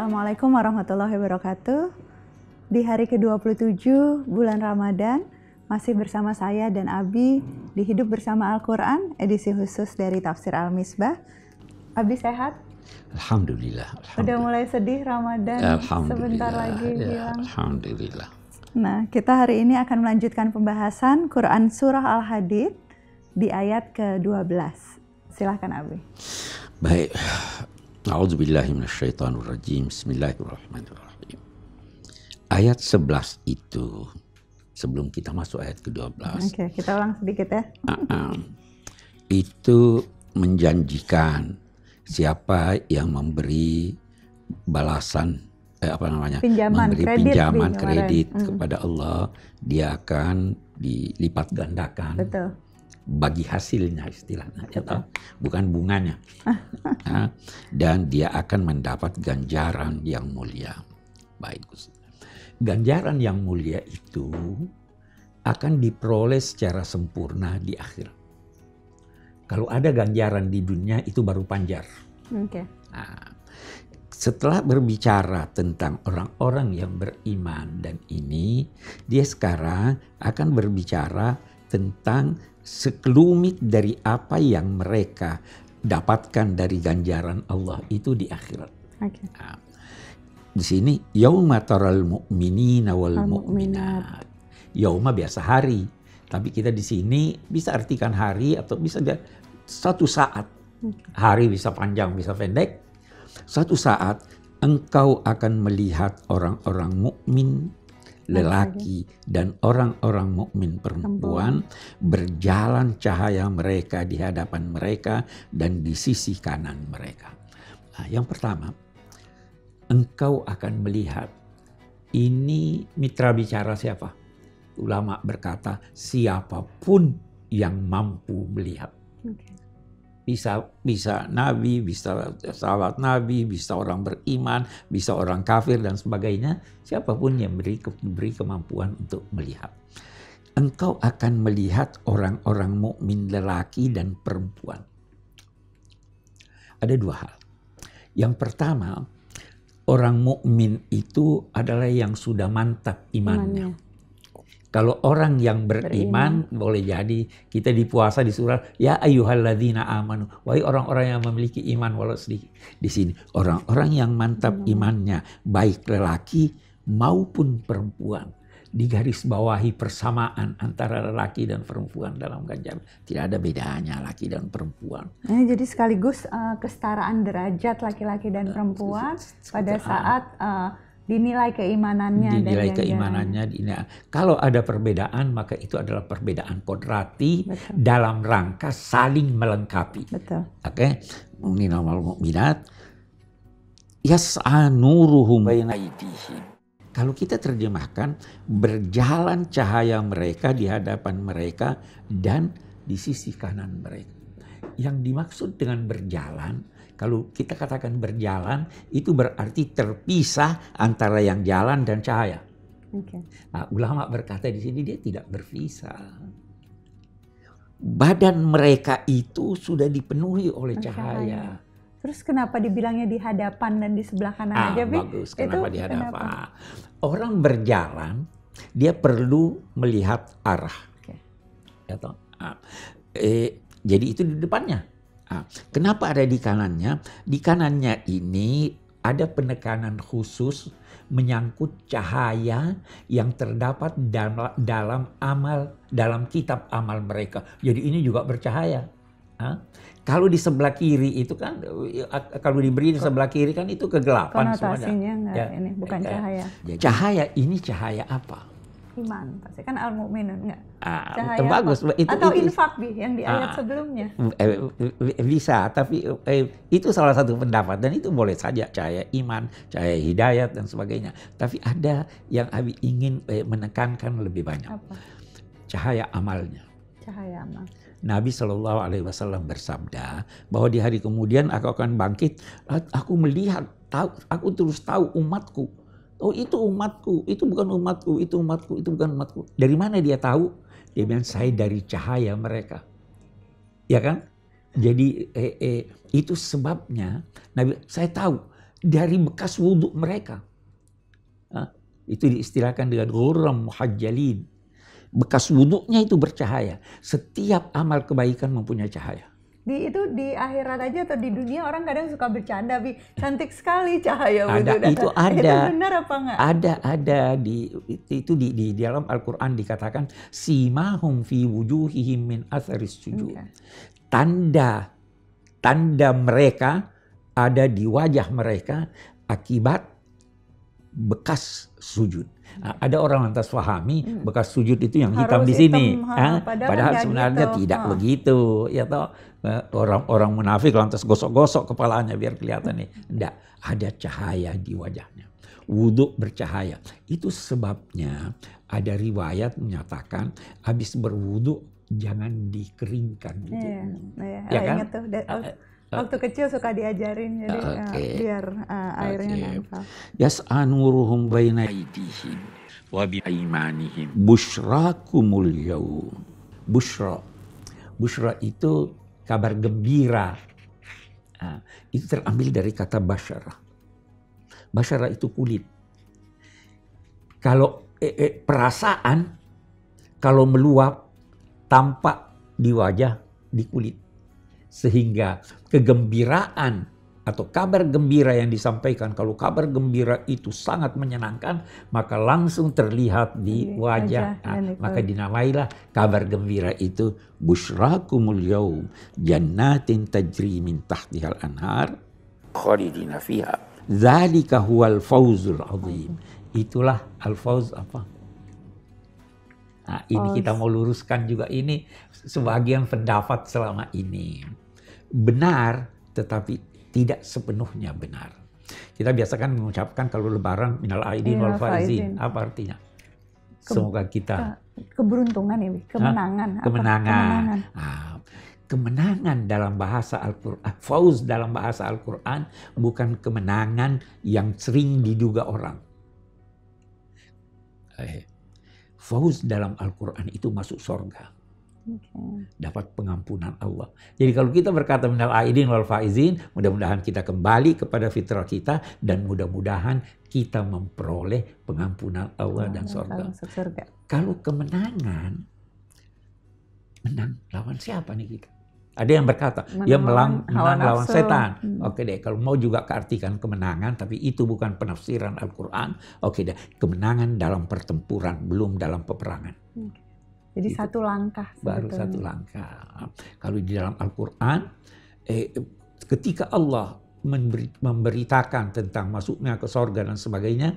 Assalamualaikum warahmatullahi wabarakatuh. Di hari ke-27 bulan Ramadan, masih bersama saya dan Abi di Hidup Bersama Al-Quran, edisi khusus dari Tafsir Al-Misbah. Abi sehat? Alhamdulillah. Udah mulai sedih Ramadan, sebentar lagi hilang. Alhamdulillah. Nah, kita hari ini akan melanjutkan pembahasan Quran Surah Al-Hadid di ayat ke-12. Silahkan Abi. Baik. A'udzubillahi minasyaitonirrajim. Bismillahirrahmanirrahim. Ayat 11 itu, sebelum kita masuk ayat ke-12. Oke, kita ulang sedikit ya. Itu menjanjikan siapa yang memberi balasan memberi pinjaman kredit kepada Allah, dia akan dilipat gandakan. Betul. Bagi hasilnya istilahnya, atau bukan bunganya. Dan dia akan mendapat ganjaran yang mulia. Baik, ganjaran yang mulia itu akan diperoleh secara sempurna di akhirat. Kalau ada ganjaran di dunia itu baru panjar. Okay. Nah, setelah berbicara tentang orang-orang yang beriman dan ini, dia sekarang akan berbicara tentang sekelumit dari apa yang mereka dapatkan dari ganjaran Allah itu di akhirat. Okay. Nah, di sini yauma taral mu'minina wal mu'minat. Yauma biasa hari, tapi kita di sini bisa artikan hari atau bisa satu saat. Hari bisa panjang, bisa pendek. Satu saat engkau akan melihat orang-orang mukmin lelaki dan orang-orang mukmin perempuan berjalan cahaya mereka di hadapan mereka dan di sisi kanan mereka. Nah, yang pertama, engkau akan melihat. Ini mitra bicara siapa? Ulama berkata siapapun yang mampu melihat. Okay. Bisa nabi, bisa sahabat nabi, bisa orang beriman, bisa orang kafir dan sebagainya. Siapapun yang diberi kemampuan untuk melihat. Engkau akan melihat orang-orang mukmin lelaki dan perempuan. Ada dua hal. Yang pertama, orang mukmin itu adalah yang sudah mantap imannya. Kalau orang yang beriman, boleh jadi kita di puasa di surah ya ayyuhalladzina amanu, wahai orang-orang yang memiliki iman walau sedikit. Di sini orang-orang yang mantap imannya, baik lelaki maupun perempuan. Digarisbawahi persamaan antara lelaki dan perempuan dalam ganjaran. Tidak ada bedanya laki dan perempuan. Nah, jadi sekaligus kesetaraan derajat laki-laki dan perempuan pada saat dinilai keimanannya. Kalau ada perbedaan, maka itu adalah perbedaan kodrati. Betul. Dalam rangka saling melengkapi. Betul. Oke, mu'minina wal mu'minat yas'a nuruhum baina aydihim. Kalau kita terjemahkan, berjalan cahaya mereka di hadapan mereka dan di sisi kanan mereka. Yang dimaksud dengan berjalan, kalau kita katakan berjalan, itu berarti terpisah antara yang jalan dan cahaya. Okay. Nah, ulama berkata di sini dia tidak berpisah. Badan mereka itu sudah dipenuhi oleh cahaya. Terus kenapa dibilangnya di hadapan dan di sebelah kanan aja, Bi? Bagus, kenapa di hadapan? Orang berjalan, dia perlu melihat arah. Okay. Jadi itu di depannya. Kenapa ada di kanannya? Di kanannya ini ada penekanan khusus menyangkut cahaya yang terdapat dalam kitab amal mereka. Jadi ini juga bercahaya. Kalau di sebelah kiri itu kan, kalau diberi di sebelah kiri kan itu kegelapan. Konotasinya enggak, ini bukan cahaya. Cahaya ini cahaya apa? Iman, pasti kan al-mu'minun enggak? Cahaya bagus. Atau infak yang di ayat sebelumnya. Bisa, tapi itu salah satu pendapat dan itu boleh saja cahaya iman, cahaya hidayat dan sebagainya. Tapi ada yang Abi ingin menekankan lebih banyak. Apa? Cahaya amalnya. Cahaya amal. Nabi SAW bersabda bahwa di hari kemudian aku akan bangkit, aku melihat, aku terus tahu umatku. Oh itu umatku, itu bukan umatku, itu umatku, itu bukan umatku. Dari mana dia tahu? Dia bilang saya dari cahaya mereka. Ya kan? Jadi itu sebabnya Nabi, saya tahu dari bekas wudhu mereka. Itu diistilahkan dengan ghuram muhajjalin. Bekas wudhunya itu bercahaya. Setiap amal kebaikan mempunyai cahaya. Itu di akhirat aja atau di dunia orang kadang suka bercanda, Bi. Cantik sekali cahaya wudhu. Itu ada. Itu benar apa enggak? Ada di dalam Al-Quran dikatakan simahum fi wujuhihim min atharis sujud. Tanda mereka ada di wajah mereka akibat bekas sujud. Ada orang lantas pahami bekas sujud itu yang hitam di sini. Padahal sebenarnya gitu. Tidak begitu. Ya toh, orang munafik lantas gosok-gosok kepalanya biar kelihatan nih. Enggak, ada cahaya di wajahnya. Wudhu bercahaya. Itu sebabnya ada riwayat menyatakan habis berwudhu jangan dikeringkan. Gitu. Ya kan? Ingat tuh. Waktu kecil suka diajarin jadi biar airnya nempel. Yas'anuruhum baina aydihim wa bi aymanihim busyrakumul yaum. Busyra itu kabar gembira. Itu terambil dari kata basyara. Basyara itu kulit. Kalau perasaan kalau meluap tampak di wajah, di kulit. Sehingga kegembiraan atau kabar gembira yang disampaikan, kalau kabar gembira itu sangat menyenangkan, maka langsung terlihat di wajah. Maka dinamailah kabar gembira itu busyrakumul yaum jannatin tajri min tahtihal anhar khalidina fiha dzalika huwal fawzul azim. Itulah al-fawz apa? Nah, ini kita mau luruskan juga ini sebagian pendapat selama ini. Benar, tetapi tidak sepenuhnya benar. Kita biasakan mengucapkan kalau lebaran minal aidin wal faizin. Apa artinya? Semoga kita keberuntungan ya, kemenangan. Kemenangan. Kemenangan dalam bahasa Al-Quran, fauz dalam bahasa Al-Quran bukan kemenangan yang sering diduga orang. Fauz dalam Al-Quran itu masuk surga. Dapat pengampunan Allah. Jadi kalau kita berkata minal aidin wal faizin, mudah-mudahan kita kembali kepada fitrah kita dan mudah-mudahan kita memperoleh pengampunan Allah dan surga. Kalau kemenangan, menang lawan siapa nih kita? Ada yang berkata, menang lawan setan. Oke deh, kalau mau juga keartikan kemenangan, tapi itu bukan penafsiran Al-Quran. Oke deh, kemenangan dalam pertempuran, belum dalam peperangan. Jadi gitu. Satu langkah. Baru satu langkah. Kalau di dalam Al-Quran, ketika Allah memberitakan tentang masuknya ke sorga dan sebagainya,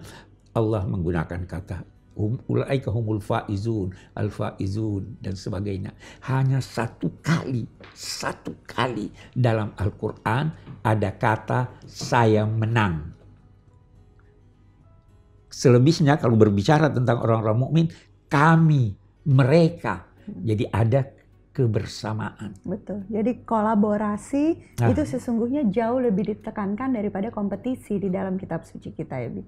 Allah menggunakan kata ulaika humul faizun, al-faizun dan sebagainya. Hanya satu kali dalam Al-Quran ada kata saya menang. Selebihnya kalau berbicara tentang orang-orang mukmin, kami, mereka. Jadi ada kebersamaan. Betul. Jadi kolaborasi itu sesungguhnya jauh lebih ditekankan daripada kompetisi di dalam kitab suci kita ya, Bi.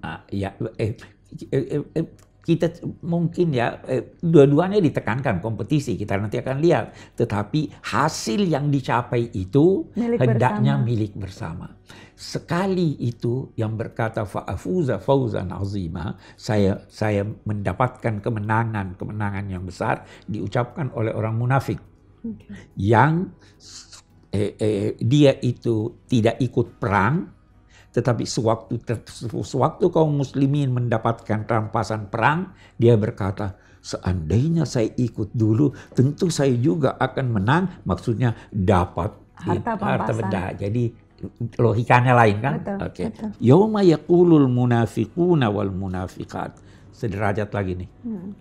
Kita mungkin ya dua-duanya ditekankan kompetisi, kita nanti akan lihat. Tetapi hasil yang dicapai itu hendaknya milik bersama. Sekali itu yang berkata fa'afuza fawzan azima, saya mendapatkan kemenangan yang besar, diucapkan oleh orang munafik. Yang dia itu tidak ikut perang, tetapi sewaktu kaum muslimin mendapatkan rampasan perang, dia berkata, seandainya saya ikut dulu, tentu saya juga akan menang. Maksudnya dapat harta benda. Jadi logikanya lain kan? Oke. Yauma yaqulul munafiquna wal munafiqat. Sederajat lagi nih.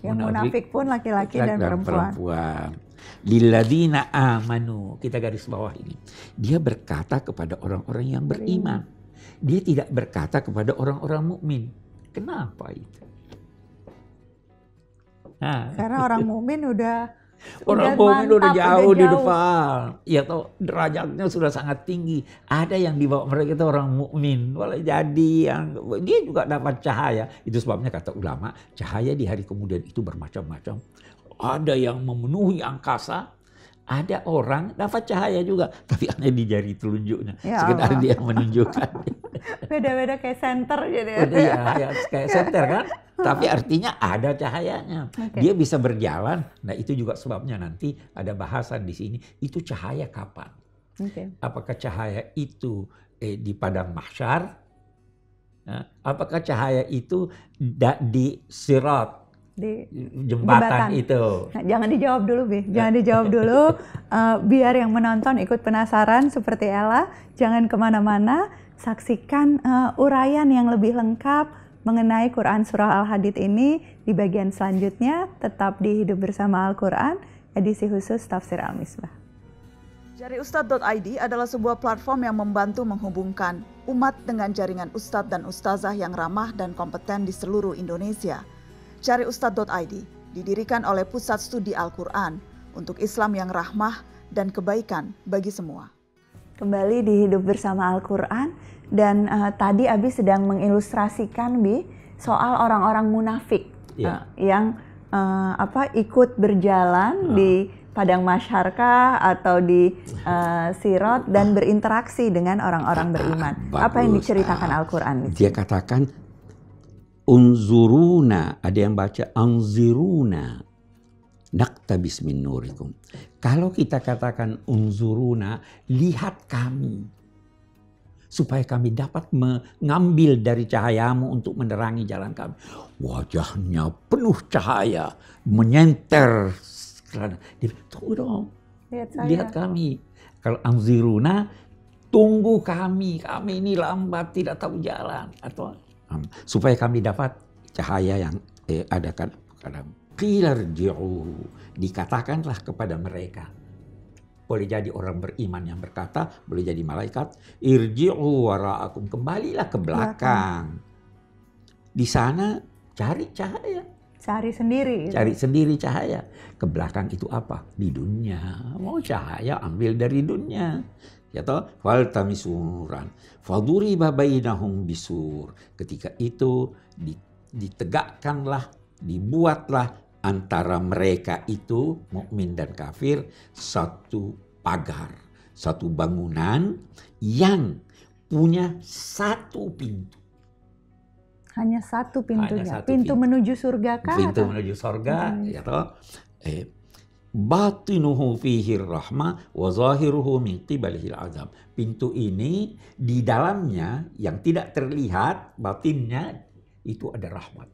Yang munafik pun laki-laki dan perempuan. Lilladzina amanu. Kita garis bawah ini. Dia berkata kepada orang-orang yang beriman. Dia tidak berkata kepada orang-orang mukmin. Kenapa itu? Karena orang mukmin udah jauh di depan. Ya toh derajatnya sudah sangat tinggi. Ada yang di bawah mereka itu orang mukmin. Boleh jadi yang dia juga dapat cahaya. Itu sebabnya kata ulama, cahaya di hari kemudian itu bermacam-macam. Ada yang memenuhi angkasa. Ada orang dapat cahaya juga, tapi hanya di jari telunjuknya. Sekedar dia menunjukkan. Beda-beda kayak senter gitu ya. Udah ya kayak senter kan. Tapi artinya ada cahayanya. Oke. Dia bisa berjalan. Nah itu juga sebabnya nanti ada bahasan di sini. Itu cahaya kapan? Oke. Apakah cahaya itu di padang mahsyar? Apakah cahaya itu di sirat? Di Jembatan itu. Nah, jangan dijawab dulu, Bi. Jangan dijawab dulu. Biar yang menonton ikut penasaran seperti Ella. Jangan kemana-mana. Saksikan uraian yang lebih lengkap mengenai Quran Surah Al-Hadid ini di bagian selanjutnya. Tetap di Hidup Bersama Al-Quran, edisi khusus Tafsir Al-Misbah. Jariustad.id adalah sebuah platform yang membantu menghubungkan umat dengan jaringan ustadz dan ustazah yang ramah dan kompeten di seluruh Indonesia. Jariustad.id didirikan oleh Pusat Studi Al-Quran untuk Islam yang rahmah dan kebaikan bagi semua. Kembali di Hidup Bersama Al-Quran, dan tadi Abi sedang mengilustrasikan, Bi, soal orang-orang munafik yang ikut berjalan di padang masyarkah atau di sirat dan berinteraksi dengan orang-orang beriman. Apa yang diceritakan Al-Quran? Dia katakan unzuruna, ada yang baca anziruna, naktabis min nurikum. Kalau kita katakan unzuruna, lihat kami, supaya kami dapat mengambil dari cahayamu untuk menerangi jalan kami. Wajahnya penuh cahaya, menyenter. Tunggu dong, lihat kami. Kalau anziruna, tunggu kami ini lambat, tidak tahu jalan. Atau supaya kami dapat cahaya yang ada kadang. Qilarji'u, dikatakanlah kepada mereka. Boleh jadi orang beriman yang berkata, boleh jadi malaikat, irji'u wara'akum, kembalilah ke belakang. Di sana cari cahaya. Cari sendiri. Cari sendiri cahaya. Ke belakang itu apa? Di dunia. Mau cahaya ambil dari dunia. Ya toh, fal tamisuran, faduriba bainahum bisur. Ketika itu ditegakkanlah, dibuatlah antara mereka itu mukmin dan kafir satu pagar, satu bangunan yang punya satu pintu. Hanya satu pintunya. Hanya satu pintu menuju surga kah? Pintu menuju surga, ya toh. Batinuhu fihi rahmah wa zahiruhu min qibalihil azab. Pintu ini di dalamnya yang tidak terlihat batinnya itu ada rahmat.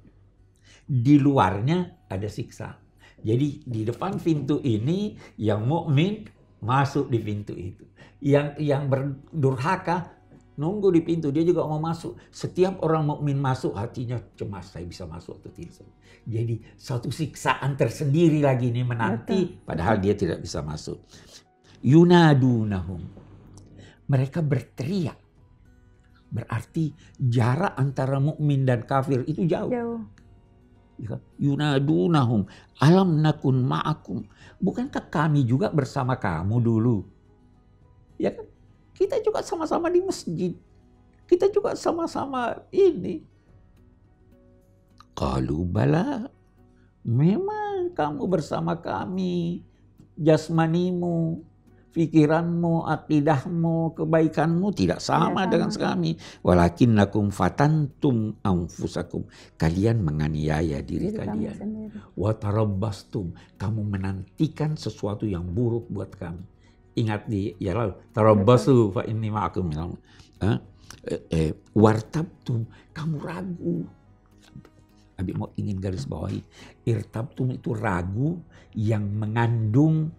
Di luarnya ada siksa. Jadi di depan pintu ini yang mukmin masuk di pintu itu. Yang berdurhaka nunggu di pintu, dia juga mau masuk. Setiap orang mukmin masuk hatinya cemas, saya bisa masuk atau tidak. Jadi satu siksaan tersendiri lagi ini menanti, padahal dia tidak bisa masuk. Yunadunahum, mereka berteriak. Berarti jarak antara mukmin dan kafir itu jauh. Yunadunahum alam nakun ma'akum, bukankah kami juga bersama kamu dulu? Ya kan? Kita juga sama-sama di masjid. Kita juga sama-sama ini. Qalu bala, memang kamu bersama kami. Jasmanimu, pikiranmu, akidahmu, kebaikanmu tidak sama dengan kami. Walakinnakum fatantum anfusakum. Kalian menganiaya diri kalian. Wa tarabbastum, kamu menantikan sesuatu yang buruk buat kami. Ingat di tarabbasu fa inni ma'akum. Wartabtum, kamu ragu. Abi mau ingin garis bawahi, irtabtum itu ragu yang mengandung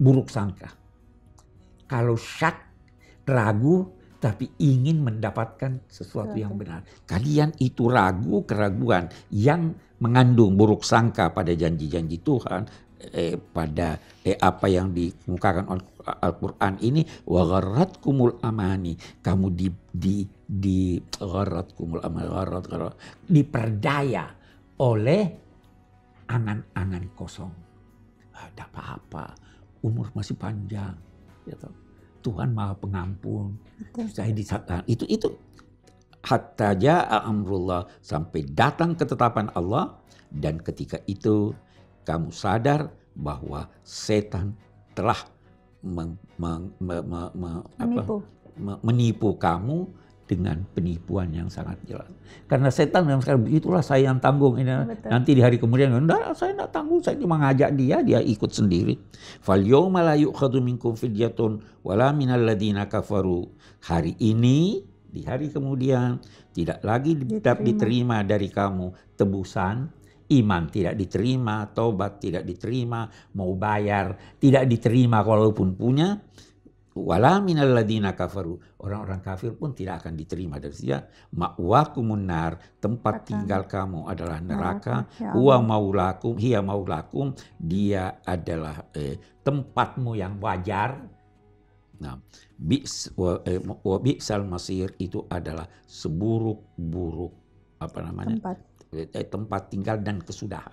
buruk sangka. Kalau syak, ragu tapi ingin mendapatkan sesuatu yang benar. Kalian itu ragu, keraguan yang mengandung buruk sangka pada janji-janji Tuhan, pada apa yang dikemukakan oleh Al-Quran ini. Wa gharratkumul amani, kamu diperdaya oleh angan-angan kosong. Ada apa-apa, umur masih panjang, ya toh. Tuhan Maha Pengampun. Saya disatakan itu hatta jaa amrullah, sampai datang ketetapan Allah, dan ketika itu kamu sadar bahwa setan telah menipu kamu dengan penipuan yang sangat jelas. Karena setan memang sekali begitulah, saya yang tanggung ini. Betul. Nanti di hari kemudian, enggak, saya enggak tanggung, saya cuma ngajak dia ikut sendiri. Fal yauma la yu'khadhu minkum fidyatun wala minal ladzina kafaru. Hari ini, di hari kemudian tidak lagi diterima dari kamu tebusan, iman tidak diterima, taubat tidak diterima, mau bayar tidak diterima walaupun punya. Wala minal ladzina kafaru, orang-orang kafir pun tidak akan diterima dari dia. Ma'wakumun nar, tempat tinggal kamu adalah neraka. Huwa maulakum, hiya maulakum, dia adalah tempatmu yang wajar. Nah, bi'sal masir, itu adalah seburuk-buruk tempat tinggal dan kesudahan.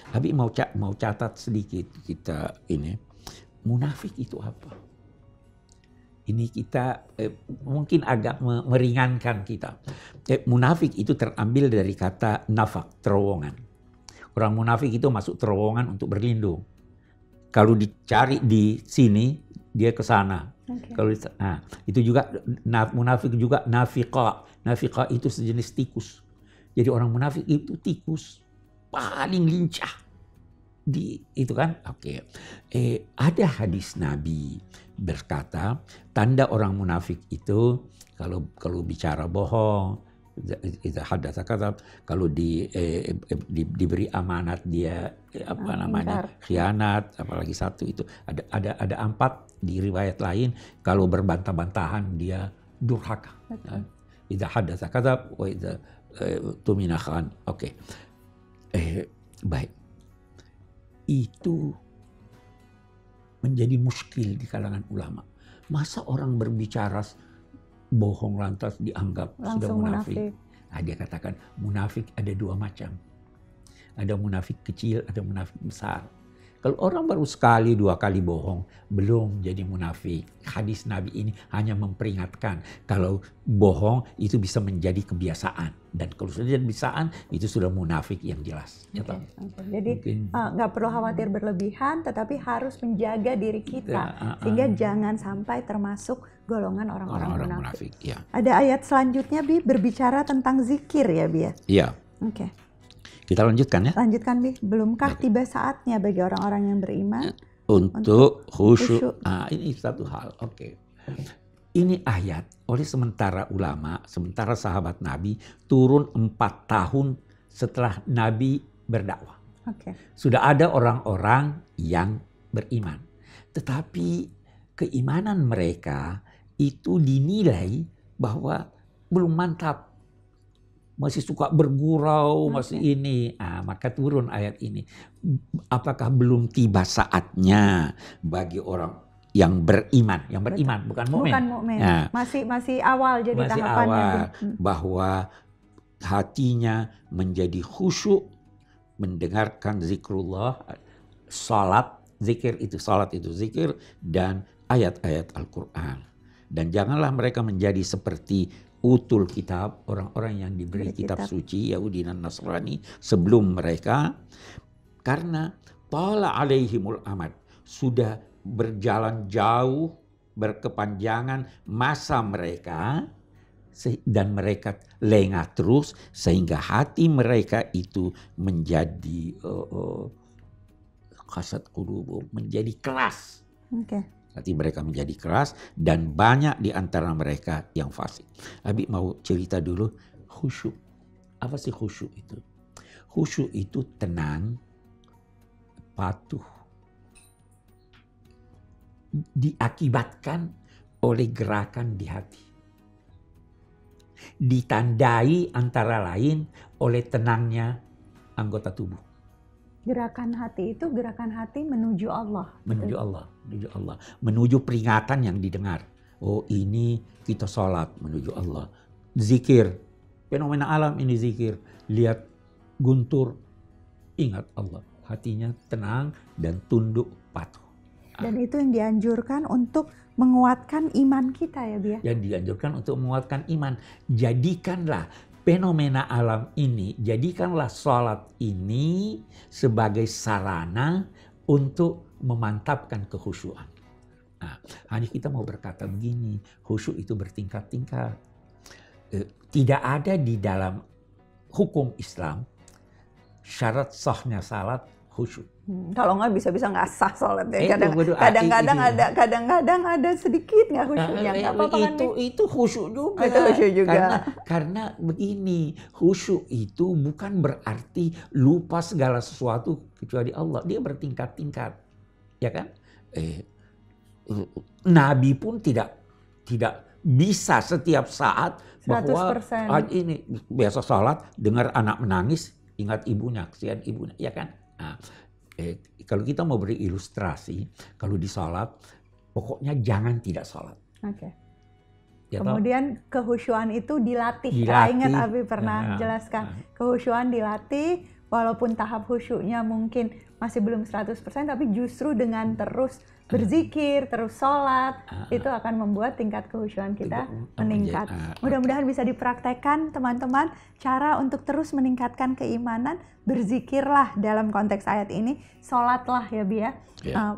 Habis mau catat sedikit kita ini, munafik itu apa? Ini kita mungkin agak meringankan kita. Munafik itu terambil dari kata nafak, terowongan. Orang munafik itu masuk terowongan untuk berlindung. Kalau dicari di sini, dia ke sana. Okay. Kalau itu juga munafik juga nafiqa. Nafiqa itu sejenis tikus. Jadi orang munafik itu tikus paling lincah. Itu kan, oke. Ada hadis Nabi berkata, tanda orang munafik itu kalau bicara bohong, itu hadatsa kadzab, kalau diberi amanat dia khianat, apalagi satu itu ada 4 di riwayat lain, kalau berbantah-bantahan dia durhaka. Idza hadatsa kadzab wa idza tumina khan. Oke. Baik. Itu menjadi muskil di kalangan ulama. Masa orang berbicara bohong lantas dianggap sudah munafik? Nah, dia katakan munafik ada 2 macam. Ada munafik kecil, ada munafik besar. Kalau orang baru sekali 2 kali bohong, belum jadi munafik. Hadis Nabi ini hanya memperingatkan kalau bohong itu bisa menjadi kebiasaan. Dan kalau sudah jadi kebiasaan, itu sudah munafik yang jelas. Okay. Jadi nggak perlu khawatir berlebihan, tetapi harus menjaga diri kita. Sehingga jangan sampai termasuk golongan orang-orang munafik. Ya. Ada ayat selanjutnya, Bi, berbicara tentang zikir ya, Bi? Iya. Oke. Kita lanjutkan ya. Lanjutkan, Bi. Belumkah tiba saatnya bagi orang-orang yang beriman untuk khusyuk? Ini satu hal. Oke. Ini ayat oleh sementara ulama, sementara sahabat Nabi turun 4 tahun setelah Nabi berdakwah. Sudah ada orang-orang yang beriman. Tetapi keimanan mereka itu dinilai bahwa belum mantap. Masih suka bergurau, masih ini. Maka turun ayat ini. Apakah belum tiba saatnya bagi orang yang beriman, bukan mukmin. Bukan mukmin. Masih awal jadi masih tahapannya. Awal, bahwa hatinya menjadi khusyuk mendengarkan zikrullah, salat, zikir itu zikir, dan ayat-ayat Al-Quran. Dan janganlah mereka menjadi seperti utul kitab, orang-orang yang diberi kitab suci Yahudi dan Nasrani sebelum mereka, karena tala alaihimul amad, sudah berjalan jauh, berkepanjangan masa mereka, dan mereka lengah terus sehingga hati mereka itu menjadi qasat qulubum, menjadi keras. Hati mereka menjadi keras dan banyak di antara mereka yang fasik. Abi mau cerita dulu khusyuk. Apa sih khusyuk itu? Khusyuk itu tenang, patuh, diakibatkan oleh gerakan di hati. Ditandai antara lain oleh tenangnya anggota tubuh. Gerakan hati itu gerakan hati menuju Allah. Menuju Allah. Menuju peringatan yang didengar. Oh, ini kita sholat menuju Allah. Zikir. Fenomena alam ini zikir. Lihat guntur. Ingat Allah. Hatinya tenang dan tunduk patuh. Dan itu yang dianjurkan untuk menguatkan iman kita ya, Bia? Yang dianjurkan untuk menguatkan iman. Jadikanlah fenomena alam ini, jadikanlah sholat ini sebagai sarana untuk memantapkan kekhusyuan. Hanya kita mau berkata begini, khusyuk itu bertingkat-tingkat. tidak ada di dalam hukum Islam syarat sahnya salat khusyuk. Kalau nggak bisa-bisa nggak sah sholat ya. Kadang-kadang ada sedikit nggak khusyuknya. Nggak apa-apa kan? Itu khusyuk juga. Itu khusyuk juga. Karena begini, khusyuk itu bukan berarti lupa segala sesuatu kecuali Allah. Dia bertingkat-tingkat, ya kan? Nabi pun tidak bisa setiap saat 100%. bahwa ini biasa sholat dengar anak menangis ingat ibunya, kesian ibunya, ya kan? Nah, kalau kita mau beri ilustrasi, kalau di sholat, pokoknya jangan tidak sholat. Oke. Ya, kemudian kehusyuan itu dilatih. Saya ingat Abi pernah jelaskan, kehusyuan dilatih, walaupun tahap khusyuknya mungkin masih belum 100%, tapi justru dengan terus berzikir, terus sholat, itu akan membuat tingkat kehusyuan kita meningkat. Mudah-mudahan bisa dipraktekkan teman-teman, cara untuk terus meningkatkan keimanan, berzikirlah dalam konteks ayat ini, sholatlah ya Bi ya,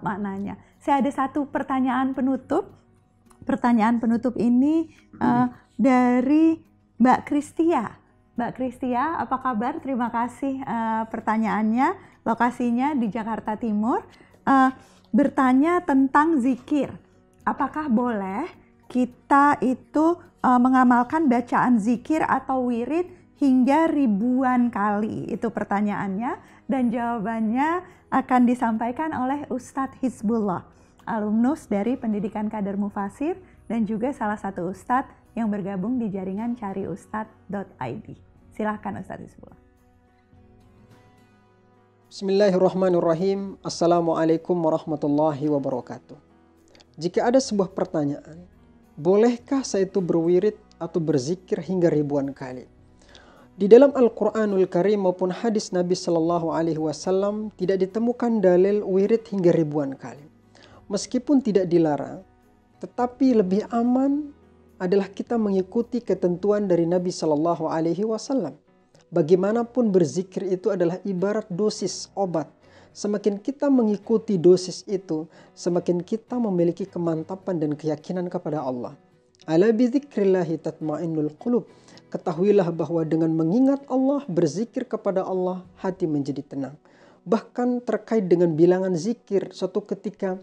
maknanya. Saya ada satu pertanyaan penutup. Pertanyaan penutup ini dari Mbak Kristia. Mbak Kristia, apa kabar? Terima kasih pertanyaannya. Lokasinya di Jakarta Timur. Bertanya tentang zikir. Apakah boleh kita itu mengamalkan bacaan zikir atau wirid hingga ribuan kali? Itu pertanyaannya, dan jawabannya akan disampaikan oleh Ustadz Hizbullah, alumnus dari Pendidikan Kader Mufasir dan juga salah satu ustadz yang bergabung di jaringan cariustadz.id. Silahkan Ustadz Hizbullah. Bismillahirrahmanirrahim. Assalamualaikum warahmatullahi wabarakatuh. Jika ada sebuah pertanyaan, bolehkah saya itu berwirid atau berzikir hingga ribuan kali? Di dalam Al-Quranul Karim maupun hadis Nabi Sallallahu Alaihi Wasallam tidak ditemukan dalil wirid hingga ribuan kali. Meskipun tidak dilarang, tetapi lebih aman adalah kita mengikuti ketentuan dari Nabi Sallallahu Alaihi Wasallam. Bagaimanapun berzikir itu adalah ibarat dosis obat. Semakin kita mengikuti dosis itu, semakin kita memiliki kemantapan dan keyakinan kepada Allah. Ala bizikrillahi tatma'innul qulub. Ketahuilah bahwa dengan mengingat Allah, berzikir kepada Allah, hati menjadi tenang. Bahkan terkait dengan bilangan zikir, suatu ketika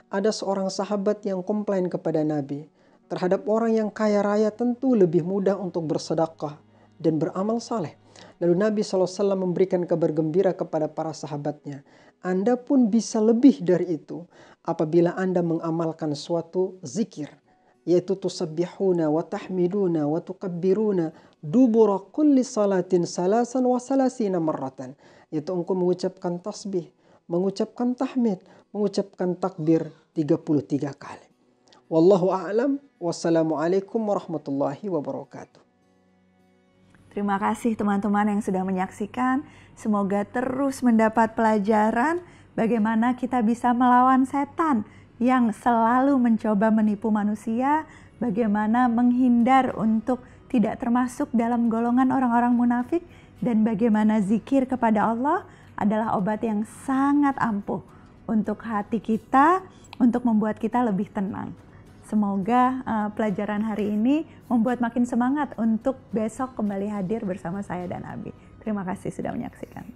ada seorang sahabat yang komplain kepada Nabi. Terhadap orang yang kaya raya tentu lebih mudah untuk bersedekah dan beramal saleh. Lalu Nabi SAW memberikan kabar gembira kepada para sahabatnya. Anda pun bisa lebih dari itu apabila Anda mengamalkan suatu zikir. Yaitu tusabbihuna wa tahmiduna wa tukabbiruna dubura kulli salatin salasan wa salasina marratan. Yaitu engkau mengucapkan tasbih, mengucapkan tahmid, mengucapkan takbir 33 kali. Wallahu a'lam. Wassalamualaikum warahmatullahi wabarakatuh. Terima kasih teman-teman yang sudah menyaksikan. Semoga terus mendapat pelajaran bagaimana kita bisa melawan setan yang selalu mencoba menipu manusia, bagaimana menghindar untuk tidak termasuk dalam golongan orang-orang munafik, dan bagaimana zikir kepada Allah adalah obat yang sangat ampuh untuk hati kita, untuk membuat kita lebih tenang. Semoga pelajaran hari ini membuat makin semangat untuk besok kembali hadir bersama saya dan Abi. Terima kasih sudah menyaksikan.